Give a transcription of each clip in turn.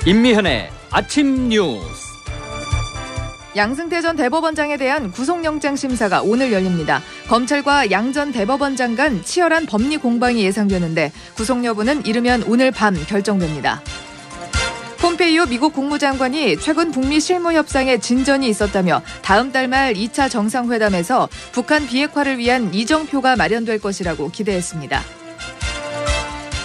임미현의 아침 뉴스. 양승태 전 대법원장에 대한 구속영장 심사가 오늘 열립니다. 검찰과 양 전 대법원장 간 치열한 법리 공방이 예상되는데 구속 여부는 이르면 오늘 밤 결정됩니다. 폼페이오 미국 국무장관이 최근 북미 실무 협상에 진전이 있었다며 다음 달 말 2차 정상회담에서 북한 비핵화를 위한 이정표가 마련될 것이라고 기대했습니다.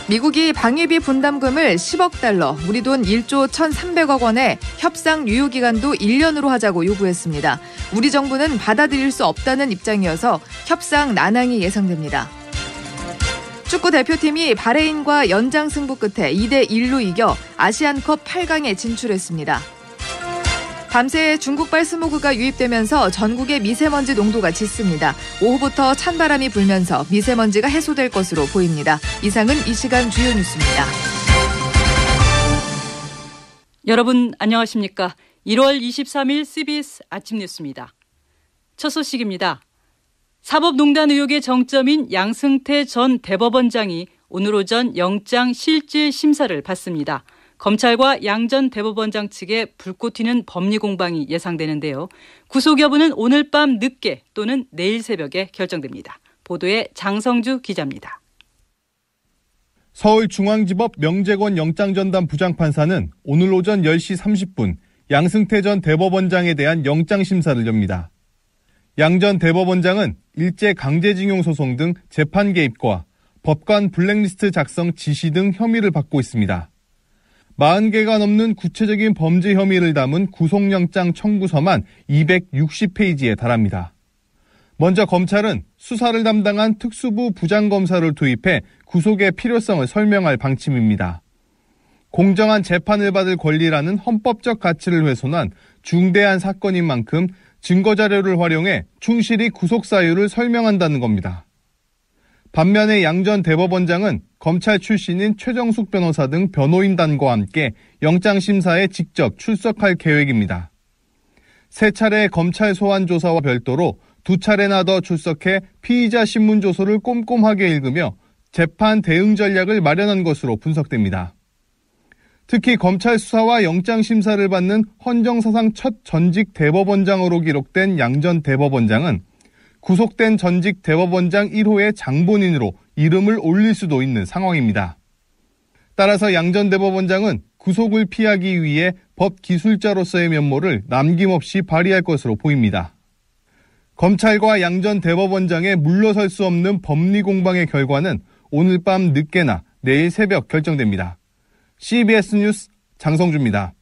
미국이 방위비 분담금을 10억 달러, 우리 돈 1조 1,300억 원에 협상 유효기간도 1년으로 하자고 요구했습니다. 우리 정부는 받아들일 수 없다는 입장이어서 협상 난항이 예상됩니다. 축구 대표팀이 바레인과 연장 승부 끝에 2대1로 이겨 아시안컵 8강에 진출했습니다. 밤새 중국발 스모그가 유입되면서 전국의 미세먼지 농도가 짙습니다. 오후부터 찬바람이 불면서 미세먼지가 해소될 것으로 보입니다. 이상은 이 시간 주요 뉴스입니다. 여러분 안녕하십니까? 1월 23일 CBS 아침 뉴스입니다. 첫 소식입니다. 사법농단 의혹의 정점인 양승태 전 대법원장이 오늘 오전 영장 실질 심사를 받습니다. 검찰과 양 전 대법원장 측에 불꽃 튀는 법리 공방이 예상되는데요. 구속 여부는 오늘 밤 늦게 또는 내일 새벽에 결정됩니다. 보도에 장성주 기자입니다. 서울중앙지법 명재권 영장전담 부장판사는 오늘 오전 10시 30분 양승태 전 대법원장에 대한 영장심사를 엽니다. 양 전 대법원장은 일제 강제징용 소송 등 재판 개입과 법관 블랙리스트 작성 지시 등 혐의를 받고 있습니다. 40개가 넘는 구체적인 범죄 혐의를 담은 구속영장 청구서만 260페이지에 달합니다. 먼저 검찰은 수사를 담당한 특수부 부장검사를 투입해 구속의 필요성을 설명할 방침입니다. 공정한 재판을 받을 권리라는 헌법적 가치를 훼손한 중대한 사건인 만큼 증거자료를 활용해 충실히 구속 사유를 설명한다는 겁니다. 반면에 양 전 대법원장은 검찰 출신인 최정숙 변호사 등 변호인단과 함께 영장심사에 직접 출석할 계획입니다. 3차례 검찰 소환 조사와 별도로 2차례나 더 출석해 피의자 신문 조서를 꼼꼼하게 읽으며 재판 대응 전략을 마련한 것으로 분석됩니다. 특히 검찰 수사와 영장심사를 받는 헌정사상 첫 전직 대법원장으로 기록된 양 전 대법원장은 구속된 전직 대법원장 1호의 장본인으로 이름을 올릴 수도 있는 상황입니다. 따라서 양 전 대법원장은 구속을 피하기 위해 법기술자로서의 면모를 남김없이 발휘할 것으로 보입니다. 검찰과 양 전 대법원장의 물러설 수 없는 법리 공방의 결과는 오늘 밤 늦게나 내일 새벽 결정됩니다. CBS 뉴스 장성주입니다.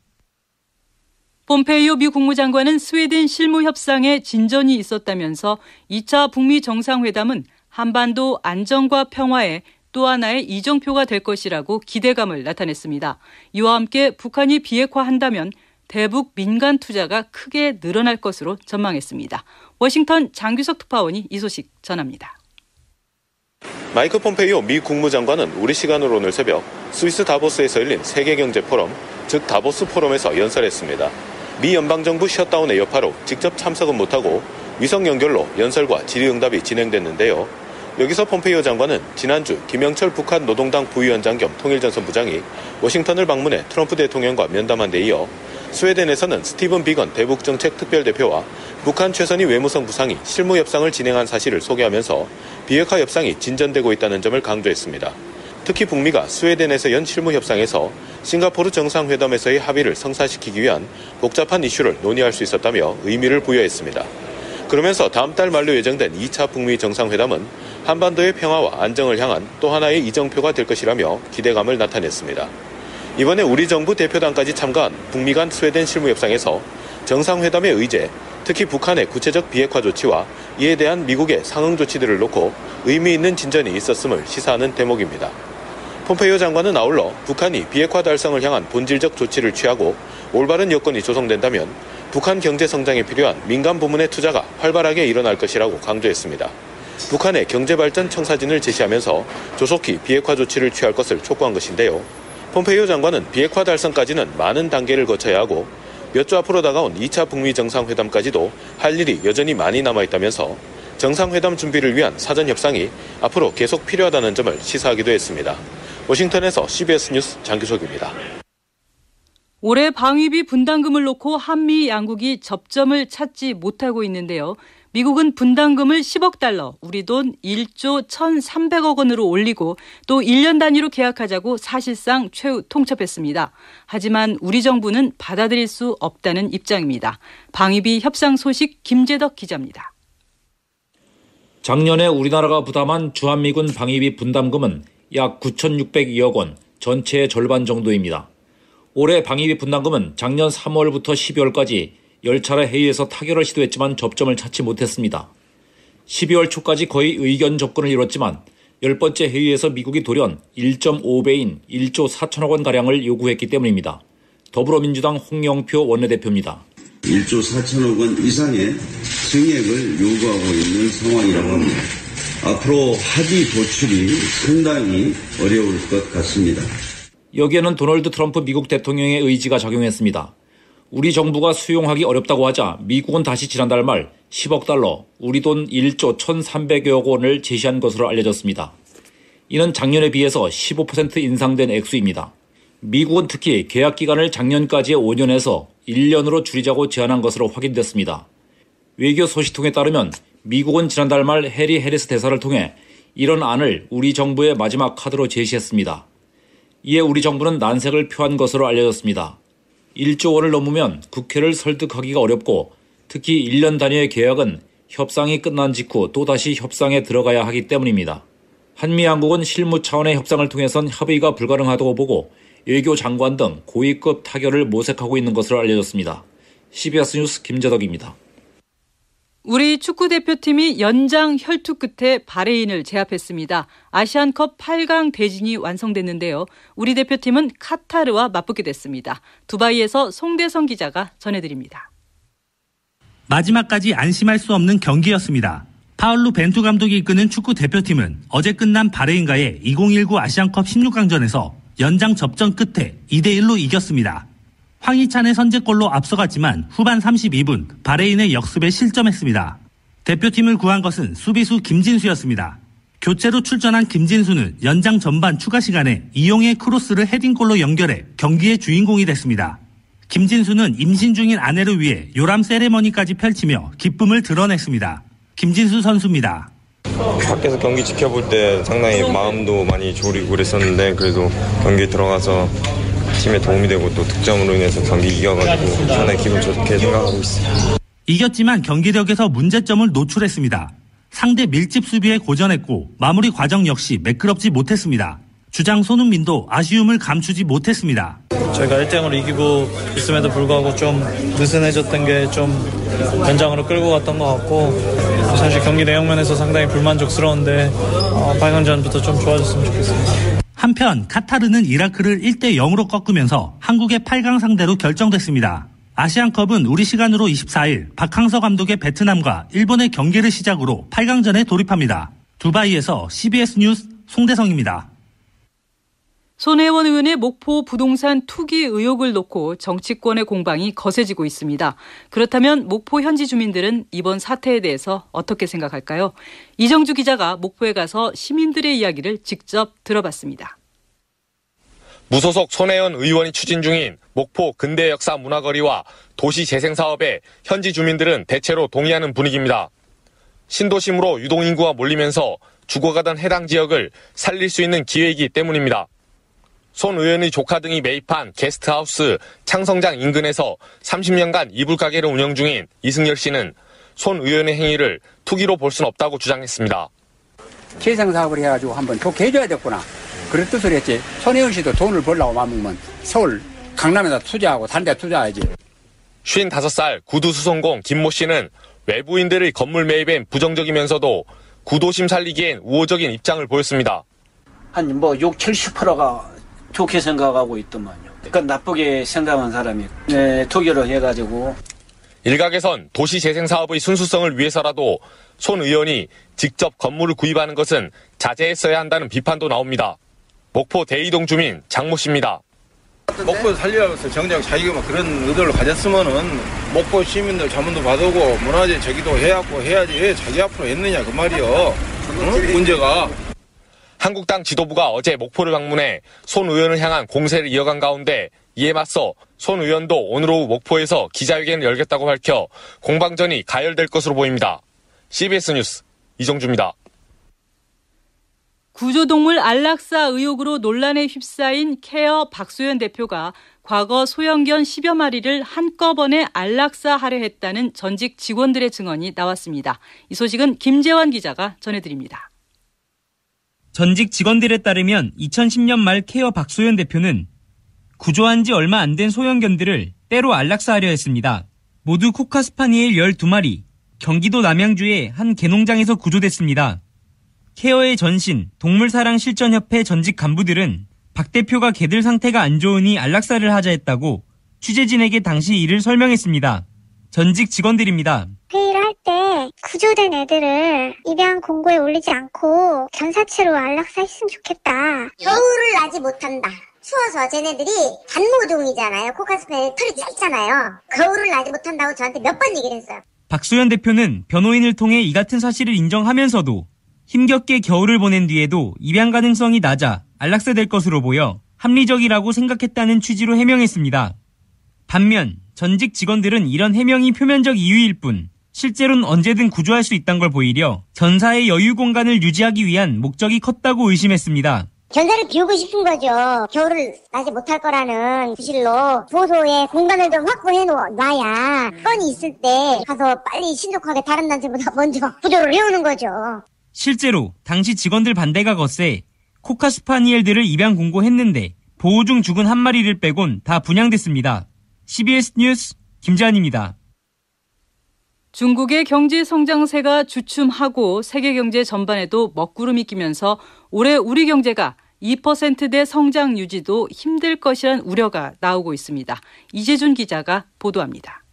폼페이오 미 국무장관은 스웨덴 실무 협상에 진전이 있었다면서 2차 북미 정상회담은 한반도 안정과 평화에 또 하나의 이정표가 될 것이라고 기대감을 나타냈습니다. 이와 함께 북한이 비핵화한다면 대북 민간 투자가 크게 늘어날 것으로 전망했습니다. 워싱턴 장규석 특파원이 이 소식 전합니다. 마이크 폼페이오 미 국무장관은 우리 시간으로 오늘 새벽 스위스 다보스에서 열린 세계경제포럼, 즉 다보스 포럼에서 연설했습니다. 미 연방정부 셧다운의 여파로 직접 참석은 못하고 위성 연결로 연설과 질의응답이 진행됐는데요. 여기서 폼페이오 장관은 지난주 김영철 북한 노동당 부위원장 겸 통일전선 부장이 워싱턴을 방문해 트럼프 대통령과 면담한 데 이어 스웨덴에서는 스티븐 비건 대북정책 특별대표와 북한 최선희 외무성 부상이 실무 협상을 진행한 사실을 소개하면서 비핵화 협상이 진전되고 있다는 점을 강조했습니다. 특히 북미가 스웨덴에서 연 실무 협상에서 싱가포르 정상회담에서의 합의를 성사시키기 위한 복잡한 이슈를 논의할 수 있었다며 의미를 부여했습니다. 그러면서 다음 달 말로 예정된 2차 북미 정상회담은 한반도의 평화와 안정을 향한 또 하나의 이정표가 될 것이라며 기대감을 나타냈습니다. 이번에 우리 정부 대표단까지 참가한 북미 간 스웨덴 실무협상에서 정상회담의 의제, 특히 북한의 구체적 비핵화 조치와 이에 대한 미국의 상응 조치들을 놓고 의미 있는 진전이 있었음을 시사하는 대목입니다. 폼페이오 장관은 아울러 북한이 비핵화 달성을 향한 본질적 조치를 취하고 올바른 여건이 조성된다면 북한 경제 성장에 필요한 민간 부문의 투자가 활발하게 일어날 것이라고 강조했습니다. 북한의 경제발전 청사진을 제시하면서 조속히 비핵화 조치를 취할 것을 촉구한 것인데요. 폼페이오 장관은 비핵화 달성까지는 많은 단계를 거쳐야 하고 몇 주 앞으로 다가온 2차 북미 정상회담까지도 할 일이 여전히 많이 남아있다면서 정상회담 준비를 위한 사전 협상이 앞으로 계속 필요하다는 점을 시사하기도 했습니다. 워싱턴에서 CBS 뉴스 장규석입니다. 올해 방위비 분담금을 놓고 한미 양국이 접점을 찾지 못하고 있는데요. 미국은 분담금을 10억 달러, 우리 돈 1조 1,300억 원으로 올리고 또 1년 단위로 계약하자고 사실상 최후 통첩했습니다. 하지만 우리 정부는 받아들일 수 없다는 입장입니다. 방위비 협상 소식 김재덕 기자입니다. 작년에 우리나라가 부담한 주한미군 방위비 분담금은 약 9,602억 원, 전체의 절반 정도입니다. 올해 방위비 분담금은 작년 3월부터 12월까지 10차례 회의에서 타결을 시도했지만 접점을 찾지 못했습니다. 12월 초까지 거의 의견 접근을 이뤘지만 10번째 회의에서 미국이 돌연 1.5배인 1조 4천억 원가량을 요구했기 때문입니다. 더불어민주당 홍영표 원내대표입니다. 1조 4천억 원 이상의 증액을 요구하고 있는 상황이라고 합니다. 앞으로 합의 도출이 상당히 어려울 것 같습니다. 여기에는 도널드 트럼프 미국 대통령의 의지가 작용했습니다. 우리 정부가 수용하기 어렵다고 하자 미국은 다시 지난달 말 10억 달러, 우리 돈 1조 1,300여억 원을 제시한 것으로 알려졌습니다. 이는 작년에 비해서 15% 인상된 액수입니다. 미국은 특히 계약 기간을 작년까지의 5년에서 1년으로 줄이자고 제안한 것으로 확인됐습니다. 외교 소식통에 따르면 미국은 지난달 말 해리 해리스 대사를 통해 이런 안을 우리 정부의 마지막 카드로 제시했습니다. 이에 우리 정부는 난색을 표한 것으로 알려졌습니다. 1조 원을 넘으면 국회를 설득하기가 어렵고 특히 1년 단위의 계약은 협상이 끝난 직후 또다시 협상에 들어가야 하기 때문입니다. 한미 양국은 실무 차원의 협상을 통해선 합의가 불가능하다고 보고 외교 장관 등 고위급 타결을 모색하고 있는 것으로 알려졌습니다. CBS 뉴스 김재덕입니다. 우리 축구대표팀이 연장 혈투 끝에 바레인을 제압했습니다. 아시안컵 8강 대진이 완성됐는데요. 우리 대표팀은 카타르와 맞붙게 됐습니다. 두바이에서 송대성 기자가 전해드립니다. 마지막까지 안심할 수 없는 경기였습니다. 파울루 벤투 감독이 이끄는 축구대표팀은 어제 끝난 바레인과의 2019 아시안컵 16강전에서 연장 접전 끝에 2대1로 이겼습니다. 황희찬의 선제골로 앞서갔지만 후반 32분 바레인의 역습에 실점했습니다. 대표팀을 구한 것은 수비수 김진수였습니다. 교체로 출전한 김진수는 연장 전반 추가 시간에 이용의 크로스를 헤딩골로 연결해 경기의 주인공이 됐습니다. 김진수는 임신 중인 아내를 위해 요람 세레머니까지 펼치며 기쁨을 드러냈습니다. 김진수 선수입니다. 밖에서 경기 지켜볼 때 상당히 마음도 많이 졸이고 그랬었는데 그래도 경기에 들어가서 팀에 도움이 되고 또 득점으로 인해서 경기 이겨가지고 상당히 기분 좋게 생각하고 있어요. 이겼지만 경기력에서 문제점을 노출했습니다. 상대 밀집 수비에 고전했고 마무리 과정 역시 매끄럽지 못했습니다. 주장 손흥민도 아쉬움을 감추지 못했습니다. 저희가 1대0으로 이기고 있음에도 불구하고 좀 느슨해졌던 게 좀 연장으로 끌고 갔던 것 같고 사실 경기 내용 면에서 상당히 불만족스러운데 8강전부터 좀 좋아졌으면 좋겠습니다. 한편 카타르는 이라크를 1대0으로 꺾으면서 한국의 8강 상대로 결정됐습니다. 아시안컵은 우리 시간으로 24일 박항서 감독의 베트남과 일본의 경기를 시작으로 8강전에 돌입합니다. 두바이에서 CBS 뉴스 송대성입니다. 손혜원 의원의 목포 부동산 투기 의혹을 놓고 정치권의 공방이 거세지고 있습니다. 그렇다면 목포 현지 주민들은 이번 사태에 대해서 어떻게 생각할까요? 이정주 기자가 목포에 가서 시민들의 이야기를 직접 들어봤습니다. 무소속 손혜원 의원이 추진 중인 목포 근대 역사 문화거리와 도시 재생 사업에 현지 주민들은 대체로 동의하는 분위기입니다. 신도심으로 유동인구가 몰리면서 죽어가던 해당 지역을 살릴 수 있는 기회이기 때문입니다. 손 의원의 조카 등이 매입한 게스트하우스 창성장 인근에서 30년간 이불 가게를 운영 중인 이승열 씨는 손 의원의 행위를 투기로 볼 수는 없다고 주장했습니다. 재생사업을 해가지고 한번 좋게 해줘야 됐구나. 그런 뜻을 했지. 손혜원 씨도 돈을 벌려고 마음먹으면 서울 강남에다 투자하고 다른 데 투자해야지. 55살 구두수송공 김모 씨는 외부인들의 건물 매입엔 부정적이면서도 구도심 살리기엔 우호적인 입장을 보였습니다. 한 60, 70%가 좋게 생각하고 있더만요. 그러니까 나쁘게 생각한 사람이 투기를 해가지고. 일각에선 도시재생사업의 순수성을 위해서라도 손 의원이 직접 건물을 구입하는 것은 자제했어야 한다는 비판도 나옵니다. 목포 대이동 주민 장모 씨입니다. 목포 살리려고 정작 자기가 그런 의도를 가졌으면은 목포 시민들 자문도 받고 문화재 제기도 해야지 왜 자기 앞으로 했느냐 그 말이요. 응? 문제가. 한국당 지도부가 어제 목포를 방문해 손 의원을 향한 공세를 이어간 가운데 이에 맞서 손 의원도 오늘 오후 목포에서 기자회견을 열겠다고 밝혀 공방전이 가열될 것으로 보입니다. CBS 뉴스 이정주입니다. 구조동물 안락사 의혹으로 논란에 휩싸인 케어 박소연 대표가 과거 소형견 10여 마리를 한꺼번에 안락사하려 했다는 전직 직원들의 증언이 나왔습니다. 이 소식은 김재환 기자가 전해드립니다. 전직 직원들에 따르면 2010년 말 케어 박소연 대표는 구조한 지 얼마 안 된 소형견들을 때로 안락사하려 했습니다. 모두 코카스파니엘 12마리, 경기도 남양주의 한 개농장에서 구조됐습니다. 케어의 전신, 동물사랑실천협회 전직 간부들은 박 대표가 개들 상태가 안 좋으니 안락사를 하자 했다고 취재진에게 당시 이를 설명했습니다. 전직 직원들입니다. 회의를 할 때 구조된 애들을 입양 공고에 올리지 않고 견사체로 안락사했으면 좋겠다. 겨울을 나지 못한다. 추워서 쟤네들이 단모종이잖아요. 코카스파니엘 털이 짧잖아요. 겨울을 나지 못한다고 저한테 몇 번 얘기를 했어요. 박소연 대표는 변호인을 통해 이 같은 사실을 인정하면서도 힘겹게 겨울을 보낸 뒤에도 입양 가능성이 낮아 안락사될 것으로 보여 합리적이라고 생각했다는 취지로 해명했습니다. 반면 전직 직원들은 이런 해명이 표면적 이유일 뿐 실제로는 언제든 구조할 수 있다는 걸 보이려 견사의 여유 공간을 유지하기 위한 목적이 컸다고 의심했습니다. 견사를 비우고 싶은 거죠. 겨울을 나지 못할 거라는 구실로 보호소에 공간을 좀 확보해 놔야 건이 있을 때 가서 빨리 신속하게 다른 단체보다 먼저 구조를 해오는 거죠. 실제로 당시 직원들 반대가 거세 코카스파니엘들을 입양 공고했는데 보호 중 죽은 한 마리를 빼곤 다 분양됐습니다. CBS 뉴스 김재환입니다. 중국의 경제 성장세가 주춤하고 세계 경제 전반에도 먹구름이 끼면서 올해 우리 경제가 2%대 성장 유지도 힘들 것이란 우려가 나오고 있습니다. 이재준 기자가 보도합니다.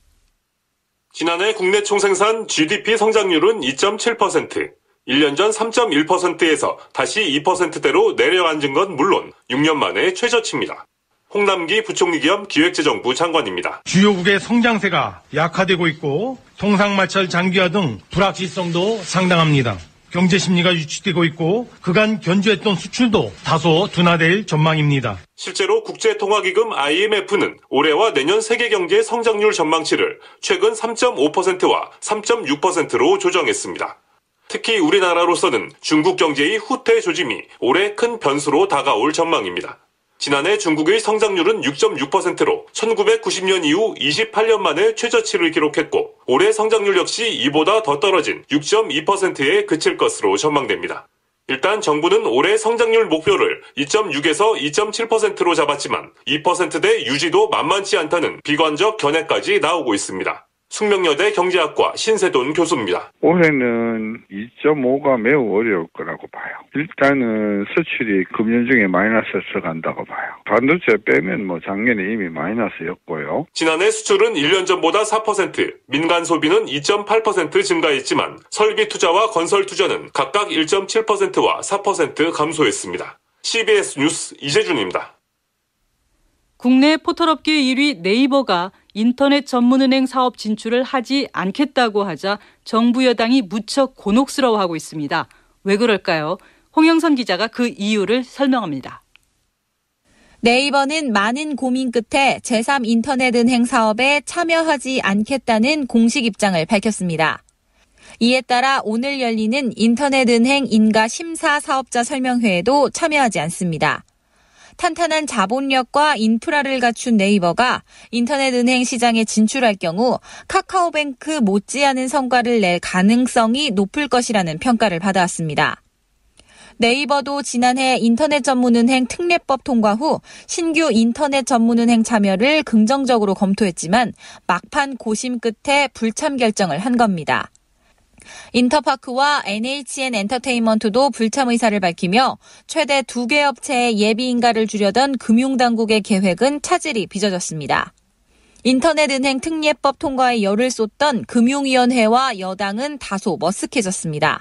지난해 국내 총생산 GDP 성장률은 2.7%, 1년 전 3.1%에서 다시 2%대로 내려앉은 건 물론 6년 만에 최저치입니다. 홍남기 부총리 겸 기획재정부 장관입니다. 주요국의 성장세가 약화되고 있고 통상마찰 장기화 등 불확실성도 상당합니다. 경제 심리가 유치되고 있고 그간 견조했던 수출도 다소 둔화될 전망입니다. 실제로 국제통화기금 IMF는 올해와 내년 세계 경제 성장률 전망치를 최근 3.5%와 3.6%로 조정했습니다. 특히 우리나라로서는 중국 경제의 후퇴 조짐이 올해 큰 변수로 다가올 전망입니다. 지난해 중국의 성장률은 6.6%로 1990년 이후 28년 만에 최저치를 기록했고 올해 성장률 역시 이보다 더 떨어진 6.2%에 그칠 것으로 전망됩니다. 일단 정부는 올해 성장률 목표를 2.6에서 2.7%로 잡았지만 2%대 유지도 만만치 않다는 비관적 견해까지 나오고 있습니다. 숙명여대 경제학과 신세돈 교수입니다. 올해는 2.5가 매우 어려울 거라고 봐요. 일단은 수출이 금년 중에 마이너스에 들어간다고 봐요. 반도체 빼면 작년에 이미 마이너스였고요. 지난해 수출은 1년 전보다 4%, 민간 소비는 2.8% 증가했지만 설비 투자와 건설 투자는 각각 1.7%와 4% 감소했습니다. CBS 뉴스 이재준입니다. 국내 포털업계 1위 네이버가 인터넷 전문은행 사업 진출을 하지 않겠다고 하자 정부 여당이 무척 곤혹스러워하고 있습니다. 왜 그럴까요? 홍영선 기자가 그 이유를 설명합니다. 네이버는 많은 고민 끝에 제3인터넷은행 사업에 참여하지 않겠다는 공식 입장을 밝혔습니다. 이에 따라 오늘 열리는 인터넷은행 인가 심사 사업자 설명회에도 참여하지 않습니다. 탄탄한 자본력과 인프라를 갖춘 네이버가 인터넷 은행 시장에 진출할 경우 카카오뱅크 못지않은 성과를 낼 가능성이 높을 것이라는 평가를 받아왔습니다. 네이버도 지난해 인터넷 전문은행 특례법 통과 후 신규 인터넷 전문은행 참여를 긍정적으로 검토했지만 막판 고심 끝에 불참 결정을 한 겁니다. 인터파크와 NHN 엔터테인먼트도 불참 의사를 밝히며 최대 2개 업체의 예비인가를 주려던 금융당국의 계획은 차질이 빚어졌습니다. 인터넷은행 특례법 통과에 열을 쏟던 금융위원회와 여당은 다소 머쓱해졌습니다.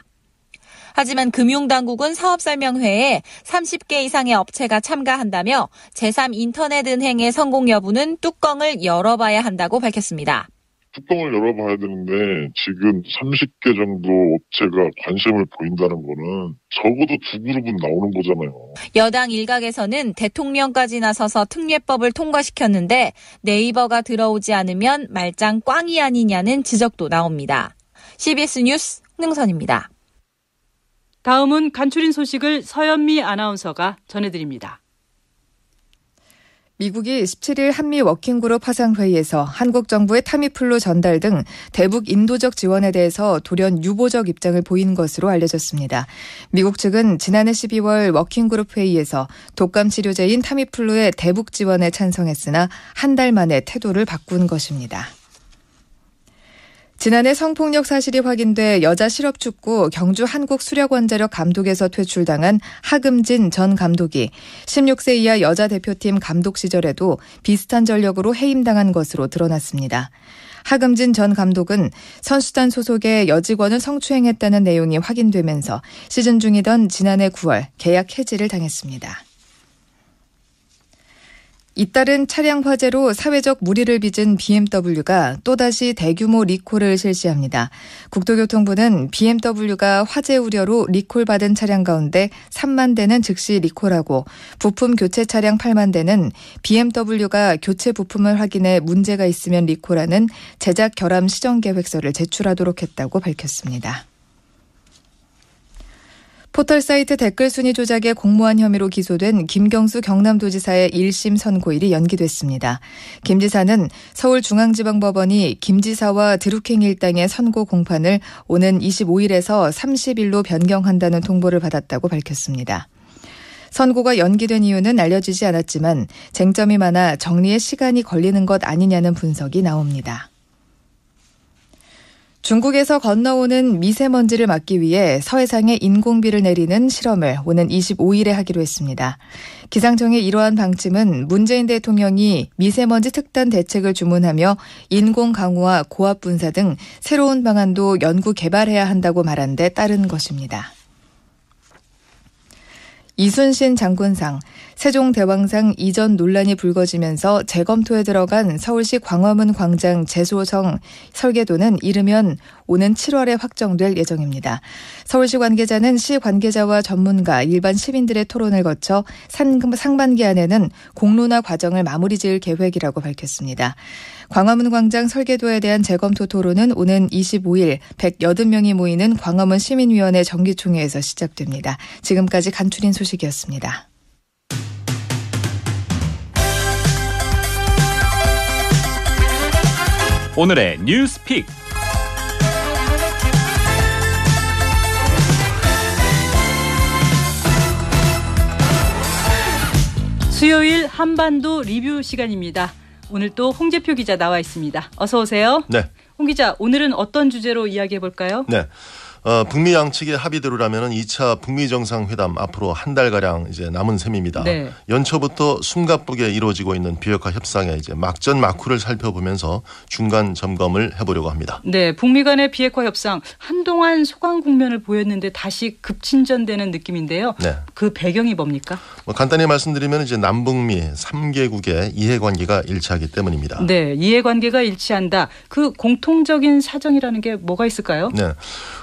하지만 금융당국은 사업설명회에 30개 이상의 업체가 참가한다며 제3인터넷은행의 성공 여부는 뚜껑을 열어봐야 한다고 밝혔습니다. 뚜껑을 열어봐야 되는데 지금 30개 정도 업체가 관심을 보인다는 거는 적어도 두 그룹은 나오는 거잖아요. 여당 일각에서는 대통령까지 나서서 특례법을 통과시켰는데 네이버가 들어오지 않으면 말짱 꽝이 아니냐는 지적도 나옵니다. CBS 뉴스 홍능선입니다. 다음은 간추린 소식을 서현미 아나운서가 전해드립니다. 미국이 17일 한미 워킹그룹 화상회의에서 한국 정부의 타미플루 전달 등 대북 인도적 지원에 대해서 돌연 유보적 입장을 보인 것으로 알려졌습니다. 미국 측은 지난해 12월 워킹그룹 회의에서 독감 치료제인 타미플루의 대북 지원에 찬성했으나 한 달 만에 태도를 바꾼 것입니다. 지난해 성폭력 사실이 확인돼 여자 실업축구 경주 한국수력원자력 감독에서 퇴출당한 하금진 전 감독이 16세 이하 여자 대표팀 감독 시절에도 비슷한 전력으로 해임당한 것으로 드러났습니다. 하금진 전 감독은 선수단 소속의 여직원을 성추행했다는 내용이 확인되면서 시즌 중이던 지난해 9월 계약 해지를 당했습니다. 잇따른 차량 화재로 사회적 물의를 빚은 BMW가 또다시 대규모 리콜을 실시합니다. 국토교통부는 BMW가 화재 우려로 리콜받은 차량 가운데 3만 대는 즉시 리콜하고 부품 교체 차량 8만 대는 BMW가 교체 부품을 확인해 문제가 있으면 리콜하는 제작 결함 시정 계획서를 제출하도록 했다고 밝혔습니다. 포털사이트 댓글 순위 조작의 공모한 혐의로 기소된 김경수 경남도지사의 1심 선고일이 연기됐습니다. 김 지사는 서울중앙지방법원이 김 지사와 드루킹 일당의 선고 공판을 오는 25일에서 30일로 변경한다는 통보를 받았다고 밝혔습니다. 선고가 연기된 이유는 알려지지 않았지만 쟁점이 많아 정리에 시간이 걸리는 것 아니냐는 분석이 나옵니다. 중국에서 건너오는 미세먼지를 막기 위해 서해상에 인공비를 내리는 실험을 오는 25일에 하기로 했습니다. 기상청의 이러한 방침은 문재인 대통령이 미세먼지 특단 대책을 주문하며 인공 강우와 고압 분사 등 새로운 방안도 연구 개발해야 한다고 말한 데 따른 것입니다. 이순신 장군상, 세종대왕상 이전 논란이 불거지면서 재검토에 들어간 서울시 광화문 광장 재소정 설계도는 이르면 오는 7월에 확정될 예정입니다. 서울시 관계자는 시 관계자와 전문가, 일반 시민들의 토론을 거쳐 상반기 안에는 공론화 과정을 마무리 지을 계획이라고 밝혔습니다. 광화문 광장 설계도에 대한 재검토 토론은 오는 25일 180명이 모이는 광화문 시민위원회 정기총회에서 시작됩니다. 지금까지 간추린 소식이었습니다. 오늘의 뉴스픽. 수요일 한반도 리뷰 시간입니다. 오늘 또 홍재표 기자 나와 있습니다. 어서 오세요. 네. 홍 기자, 오늘은 어떤 주제로 이야기해 볼까요? 네. 북미 양측의 합의대로라면 2차 북미 정상회담 앞으로 한 달가량 이제 남은 셈입니다. 네. 연초부터 숨가쁘게 이루어지고 있는 비핵화 협상의 이제 막전 막후를 살펴보면서 중간 점검을 해보려고 합니다. 네, 북미 간의 비핵화 협상 한동안 소강 국면을 보였는데 다시 급진전되는 느낌인데요. 네. 그 배경이 뭡니까? 간단히 말씀드리면 이제 남북미 3개국의 이해관계가 일치하기 때문입니다. 네, 이해관계가 일치한다. 그 공통적인 사정이라는 게 뭐가 있을까요? 네.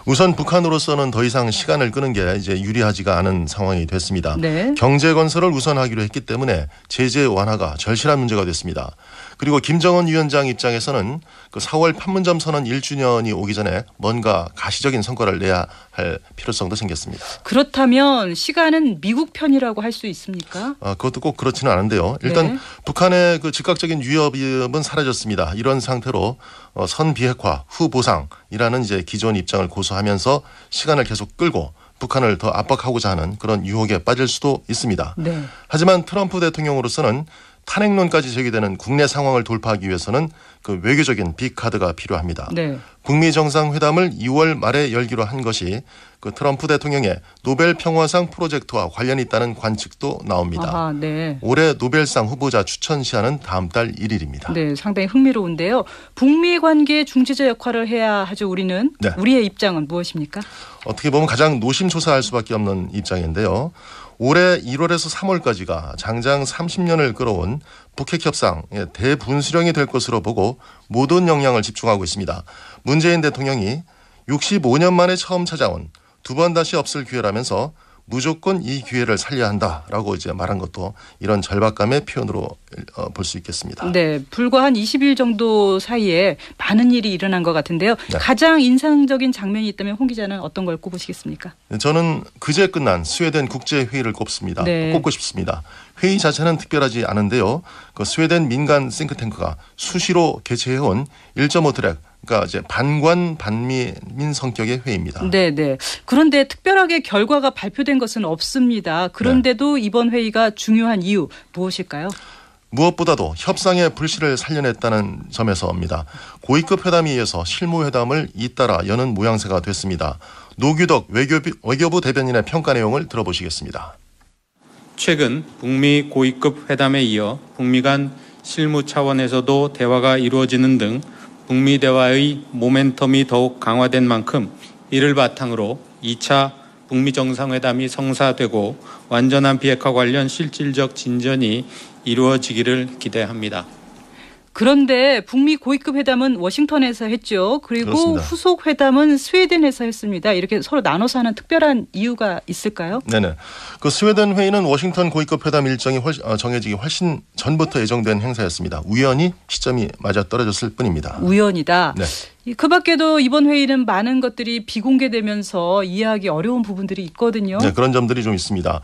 우선 북한으로서는 더 이상 시간을 끄는 게 이제 유리하지가 않은 상황이 됐습니다. 네. 경제 건설을 우선하기로 했기 때문에 제재 완화가 절실한 문제가 됐습니다. 그리고 김정은 위원장 입장에서는 그 4월 판문점 선언 1주년이 오기 전에 뭔가 가시적인 성과를 내야 할 필요성도 생겼습니다. 그렇다면 시간은 미국 편이라고 할 수 있습니까? 그것도 꼭 그렇지는 않은데요. 일단 네. 북한의 그 즉각적인 위협은 사라졌습니다. 이런 상태로 선비핵화 후 보상이라는 이제 기존 입장을 고수하면서 시간을 계속 끌고 북한을 더 압박하고자 하는 그런 유혹에 빠질 수도 있습니다. 네. 하지만 트럼프 대통령으로서는 탄핵론까지 제기되는 국내 상황을 돌파하기 위해서는 그 외교적인 빅카드가 필요합니다. 네. 북미 정상회담을 2월 말에 열기로 한 것이 그 트럼프 대통령의 노벨 평화상 프로젝트와 관련이 있다는 관측도 나옵니다. 아하, 네. 올해 노벨상 후보자 추천 시한은 다음 달 1일입니다. 네, 상당히 흥미로운데요. 북미 관계의 중재자 역할을 해야 하죠. 우리는. 네. 우리의 입장은 무엇입니까? 어떻게 보면 가장 노심초사할 수밖에 없는 입장인데요. 올해 1월에서 3월까지가 장장 30년을 끌어온 북핵 협상의 대분수령이 될 것으로 보고 모든 역량을 집중하고 있습니다. 문재인 대통령이 65년 만에 처음 찾아온 두 번 다시 없을 기회라면서 무조건 이 기회를 살려야 한다라고 이제 말한 것도 이런 절박감의 표현으로 볼 수 있겠습니다. 네, 불과 한 20일 정도 사이에 많은 일이 일어난 것 같은데요. 네. 가장 인상적인 장면이 있다면 홍 기자는 어떤 걸 꼽으시겠습니까? 저는 그제 끝난 스웨덴 국제회의를 꼽습니다. 네. 꼽고 싶습니다. 회의 자체는 특별하지 않은데요. 그 스웨덴 민간 싱크탱크가 수시로 개최해온 1.5트랙 그러니까 이제 반관 반민 성격의 회의입니다. 네. 그런데 특별하게 결과가 발표된 것은 없습니다. 그런데도 이번 회의가 중요한 이유 무엇일까요? 무엇보다도 협상의 불씨를 살려냈다는 점에서입니다. 고위급 회담에 의해서 실무회담을 잇따라 여는 모양새가 됐습니다. 노규덕 외교부 대변인의 평가 내용을 들어보시겠습니다. 최근 북미 고위급 회담에 이어 북미 간 실무 차원에서도 대화가 이루어지는 등 북미 대화의 모멘텀이 더욱 강화된 만큼 이를 바탕으로 2차 북미 정상회담이 성사되고 완전한 비핵화 관련 실질적 진전이 이루어지기를 기대합니다. 그런데 북미 고위급 회담은 워싱턴에서 했죠. 그리고 그렇습니다. 후속 회담은 스웨덴에서 했습니다. 이렇게 서로 나눠서 하는 특별한 이유가 있을까요? 네네. 그 스웨덴 회의는 워싱턴 고위급 회담 일정이 정해지기 훨씬 전부터 예정된 행사였습니다. 우연히 시점이 맞아떨어졌을 뿐입니다. 우연이다. 네. 그 밖에도 이번 회의는 많은 것들이 비공개되면서 이해하기 어려운 부분들이 있거든요. 네, 그런 점들이 좀 있습니다.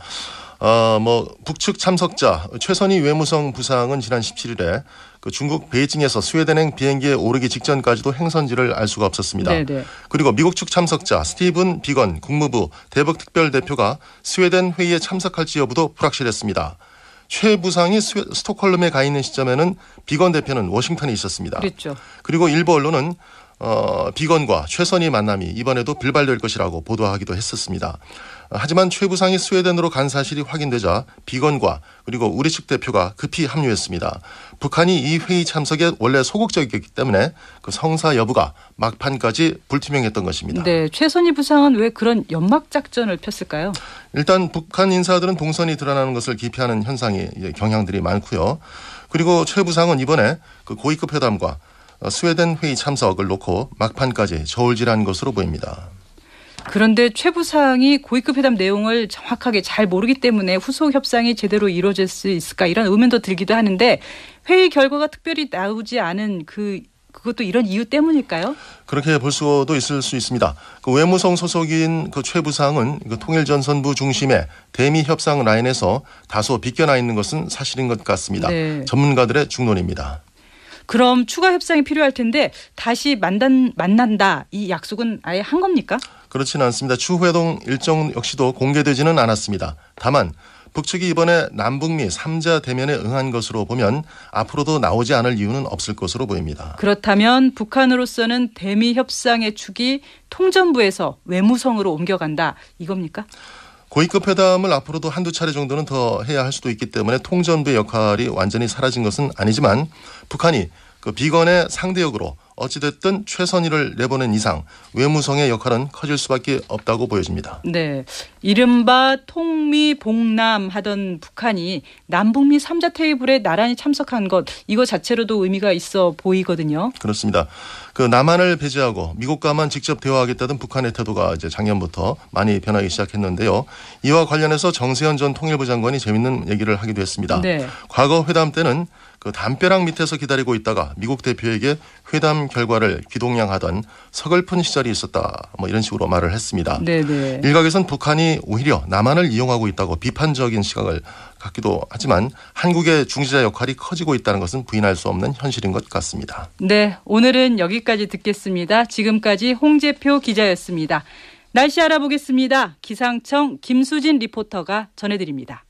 북측 참석자 최선희 외무성 부상은 지난 17일에 그 중국 베이징에서 스웨덴행 비행기에 오르기 직전까지도 행선지를 알 수가 없었습니다. 네네. 그리고 미국 측 참석자 스티븐 비건 국무부 대북 특별대표가 스웨덴 회의에 참석할지 여부도 불확실했습니다. 최 부상이 스톡홀름에 가 있는 시점에는 비건 대표는 워싱턴에 있었습니다. 그렇죠. 그리고 일부 언론은 비건과 최선희 만남이 이번에도 불발될 것이라고 보도하기도 했었습니다. 하지만 최 부상이 스웨덴으로 간 사실이 확인되자 비건과 그리고 우리 측 대표가 급히 합류했습니다. 북한이 이 회의 참석에 원래 소극적이었기 때문에 그 성사 여부가 막판까지 불투명했던 것입니다. 네, 최선희 부상은 왜 그런 연막 작전을 폈을까요? 일단 북한 인사들은 동선이 드러나는 것을 기피하는 현상이 경향들이 많고요. 그리고 최 부상은 이번에 그 고위급 회담과 스웨덴 회의 참석을 놓고 막판까지 저울질한 것으로 보입니다. 그런데 최 부상이 고위급 회담 내용을 정확하게 잘 모르기 때문에 후속 협상이 제대로 이루어질 수 있을까 이런 의문도 들기도 하는데 회의 결과가 특별히 나오지 않은 그것도 이런 이유 때문일까요? 그렇게 볼 수도 있을 수 있습니다. 그 외무성 소속인 그 최 부상은 그 통일전선부 중심의 대미 협상 라인에서 다소 비껴나 있는 것은 사실인 것 같습니다. 네. 전문가들의 중론입니다. 그럼 추가 협상이 필요할 텐데 다시 만난다 이 약속은 아예 한 겁니까? 그렇지는 않습니다. 추회동 일정 역시도 공개되지는 않았습니다. 다만 북측이 이번에 남북미 3자 대면에 응한 것으로 보면 앞으로도 나오지 않을 이유는 없을 것으로 보입니다. 그렇다면 북한으로서는 대미 협상의 축이 통전부에서 외무성으로 옮겨간다 이겁니까? 고위급 회담을 앞으로도 한두 차례 정도는 더 해야 할 수도 있기 때문에 통전부의 역할이 완전히 사라진 것은 아니지만 북한이 그 비건의 상대역으로 어찌됐든 최선희를 내보낸 이상 외무성의 역할은 커질 수밖에 없다고 보여집니다. 네, 이른바 통미봉남 하던 북한이 남북미 3자 테이블에 나란히 참석한 것 이거 자체로도 의미가 있어 보이거든요. 그렇습니다. 그 남한을 배제하고 미국과만 직접 대화하겠다던 북한의 태도가 이제 작년부터 많이 변하기 시작했는데요. 이와 관련해서 정세현 전 통일부 장관이 재밌는 얘기를 하기도 했습니다. 네. 과거 회담 때는 그 담벼락 밑에서 기다리고 있다가 미국 대표에게 회담 결과를 귀동냥하던 서글픈 시절이 있었다. 뭐 이런 식으로 말을 했습니다. 네네. 일각에선 북한이 오히려 남한을 이용하고 있다고 비판적인 시각을 갖기도 하지만 한국의 중재자 역할이 커지고 있다는 것은 부인할 수 없는 현실인 것 같습니다. 네, 오늘은 여기까지 듣겠습니다. 지금까지 홍재표 기자였습니다. 날씨 알아보겠습니다. 기상청 김수진 리포터가 전해드립니다.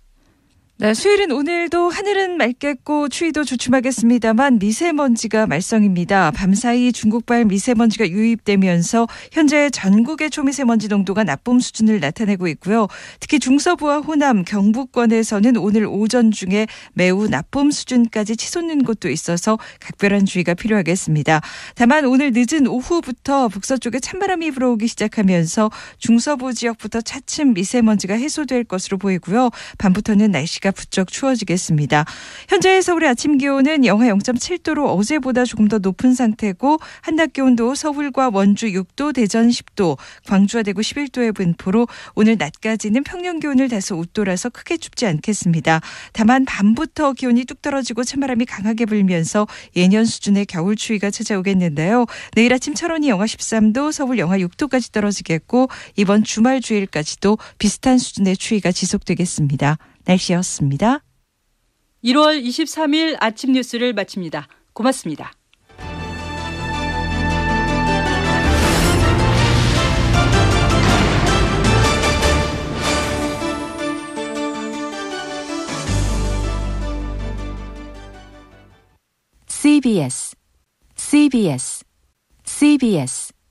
네, 수요일은 오늘도 하늘은 맑겠고 추위도 주춤하겠습니다만 미세먼지가 말썽입니다. 밤사이 중국발 미세먼지가 유입되면서 현재 전국의 초미세먼지 농도가 나쁨 수준을 나타내고 있고요. 특히 중서부와 호남, 경북권에서는 오늘 오전 중에 매우 나쁨 수준까지 치솟는 곳도 있어서 각별한 주의가 필요하겠습니다. 다만 오늘 늦은 오후부터 북서쪽에 찬바람이 불어오기 시작하면서 중서부 지역부터 차츰 미세먼지가 해소될 것으로 보이고요. 밤부터는 날씨가 부쩍 추워지겠습니다. 현재 서울의 아침 기온은 영하 0.7도로 어제보다 조금 더 높은 상태고 한낮 기온도 서울과 원주 6도, 대전 10도, 광주와 대구 11도의 분포로 오늘 낮까지는 평년 기온을 다소 웃돌아서 크게 춥지 않겠습니다. 다만 밤부터 기온이 뚝 떨어지고 찬바람이 강하게 불면서 예년 수준의 겨울 추위가 찾아오겠는데요. 내일 아침 철원이 영하 13도, 서울 영하 6도까지 떨어지겠고 이번 주말 주일까지도 비슷한 수준의 추위가 지속되겠습니다. 날씨였습니다. 1월 23일 아침 뉴스를 마칩니다. 고맙습니다. CBS